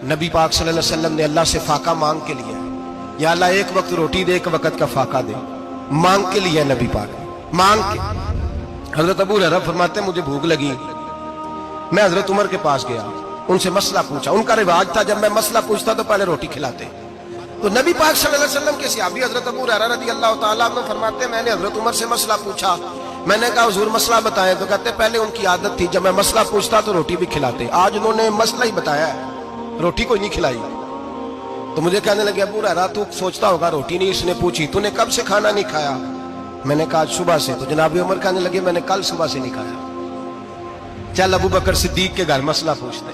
नबी पाक सल्लल्लाहु अलैहि वसल्लम ने अल्लाह से फाका मांग के लिया, या अल्लाह एक वक्त रोटी दे, एक वक्त का फाका दे, मांग के लिया नबी पाक ने, मांग के। हजरत अबू हुरैरा फरमाते मुझे भूख लगी, मैं हजरत उमर के पास गया, उनसे मसला पूछा। उनका रिवाज था जब मैं मसला पूछता तो पहले रोटी खिलाते। तो नबी पाक सल्लल्लाहु अलैहि वसल्लम के सहाबी हजरत अबू हुरैरा रज़ियल्लाहु ताला अन्हु फरमाते मैंने हजरत उमर से मसला पूछा। मैंने कहा हुजूर मसला बताएं, तो कहते पहले उनकी आदत थी जब मैं मसला पूछता तो रोटी भी खिलाते, आज उन्होंने मसला ही बताया है, रोटी कोई नहीं खिलाई। तो मुझे कहने लगे अबू हुरैरा तू सोचता होगा रोटी नहीं इसने पूछी, तूने कब से खाना नहीं खाया? मैंने कहा सुबह से। तो जनाब उमर कहने लगे मैंने कल सुबह से नहीं खाया। चल अबू बकर सिद्दीक के घर मसला पूछते।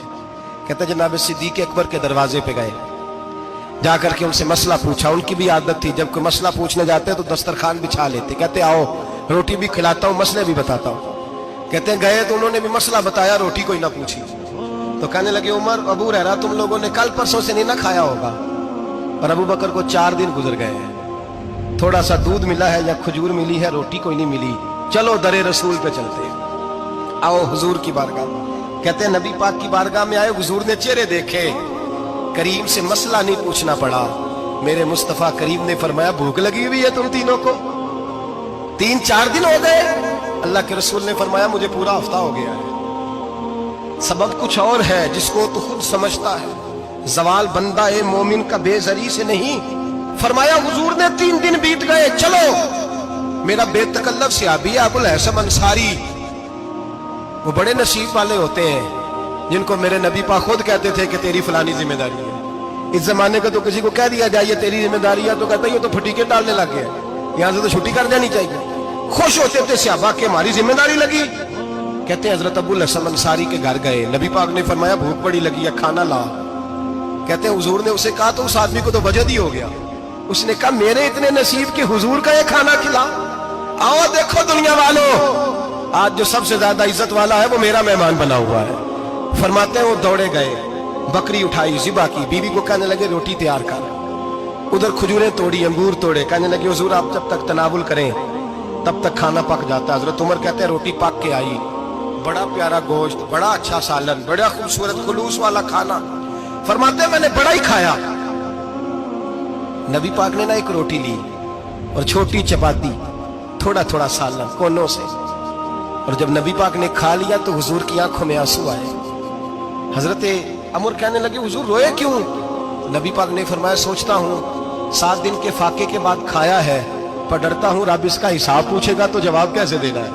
कहते जनाब सिद्दीक अकबर के दरवाजे पे गए, जाकर के उनसे मसला पूछा। उनकी भी आदत थी जब कोई मसला पूछने जाते तो दस्तरखान बिछा लेते, कहते आओ रोटी भी खिलाता हूँ मसले भी बताता हूँ। कहते गए तो उन्होंने भी मसला बताया, रोटी कोई ना पूछी। तो कहने लगे उमर अबू हुरैरा तुम लोगों ने कल परसों से नहीं ना खाया होगा। और अबू बकर को 4 दिन गुजर गए हैं, थोड़ा सा दूध मिला है या खजूर मिली है, रोटी कोई नहीं मिली। चलो दरे रसूल पे चलते, आओ हुजूर की बारगाह। कहते हैं नबी पाक की बारगाह में आए, हुजूर ने चेहरे देखे, करीम से मसला नहीं पूछना पड़ा। मेरे मुस्तफा करीम ने फरमाया भूख लगी हुई है तुम तीनों को, 3-4 दिन हो गए। अल्लाह के रसूल ने फरमाया मुझे पूरा हफ्ता हो गया है। सबब कुछ और है जिसको तो खुद समझता है, जवाल बंदा ए मोमिन का बेजरी से नहीं। फरमाया हुजूर ने 3 दिन बीत गए, चलो। मेरा बेतकल्लफ सहाबी अबुल हसन अंसारी, वो बड़े नसीब वाले होते हैं जिनको मेरे नबी पाक खुद कहते थे कि तेरी फलानी जिम्मेदारी है। इस जमाने का तो किसी को कह दिया जाए ये तेरी जिम्मेदारी है तो कहता है ये तो फटीके डालने लग गया, यहां से तो छुट्टी कर जानी चाहिए। खुश होते थे सहाबा के हमारी जिम्मेदारी लगी। कहते हैं हजरत अबुल हसन अंसारी के घर गए, नबी पाक ने फरमाया भूख बड़ी लगी है खाना ला। कहते हैं हुजूर ने उसे कहा तो उस आदमी को तो वजद ही हो गया। उसने कहा मेरे इतने नसीब के हुजूर का ये खाना खिला। आओ देखो दुनिया वालों, आज जो सबसे ज्यादा इज्जत वाला है वो मेरा मेहमान बना हुआ है। फरमाते हैं वो दौड़े गए, बकरी उठाई ज़िबा की, बीवी को कहने लगे रोटी तैयार कर। उधर खजूरें तोड़ी, अंगूर तोड़े, कहने लगे हुजूर आप जब तक तनावुल करें तब तक खाना पक जाता है। हजरत उमर कहते हैं रोटी पक के आई, बड़ा प्यारा गोश्त, बड़ा अच्छा सालन, बड़ा खूबसूरत खुलूस वाला खाना। फरमाते मैंने बड़ा ही खाया। नबी पाक ने ना एक रोटी ली और छोटी चपाती, थोड़ा थोड़ा सालन कोनों से। और जब नबी पाक ने खा लिया तो हुजूर की आंखों में आंसू आए। हजरत अमर कहने लगे हुजूर रोए क्यों? नबी पाक ने फरमाया सोचता हूँ 7 दिन के फाके के बाद खाया है, पर डरता हूँ रब इसका हिसाब पूछेगा तो जवाब कैसे देना है,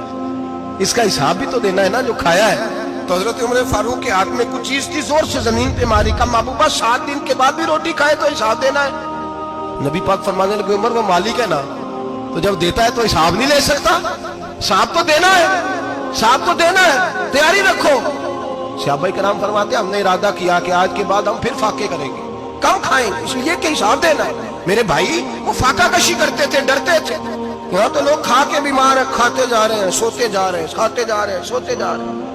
इसका हिसाब भी तो देना है ना जो खाया है। तो हजरत उमर फारूक के हाथ में कुछ चीज थी, जोर से जमीन पे मारी, कहा महबूबा 7 दिन के बाद भी रोटी खाए तो हिसाब देना है। नबी पाक फरमाने लगे उमर वो मालिक है ना, तो जब देता है तो हिसाब नहीं ले सकता, हिसाब तो देना है, हिसाब तो देना है, तैयारी रखो। सहाबाए किराम फरमाते हमने इरादा किया कि आज के बाद हम फिर फाके करेंगे, कम खाएंगे, इसलिए कि हिसाब देना है। मेरे भाई वो फाका कशी करते थे, डरते थे। यहाँ तो लोग खा के बीमार है, खाते जा रहे हैं, सोते जा रहे हैं, खाते जा रहे हैं, सोते जा रहे हैं।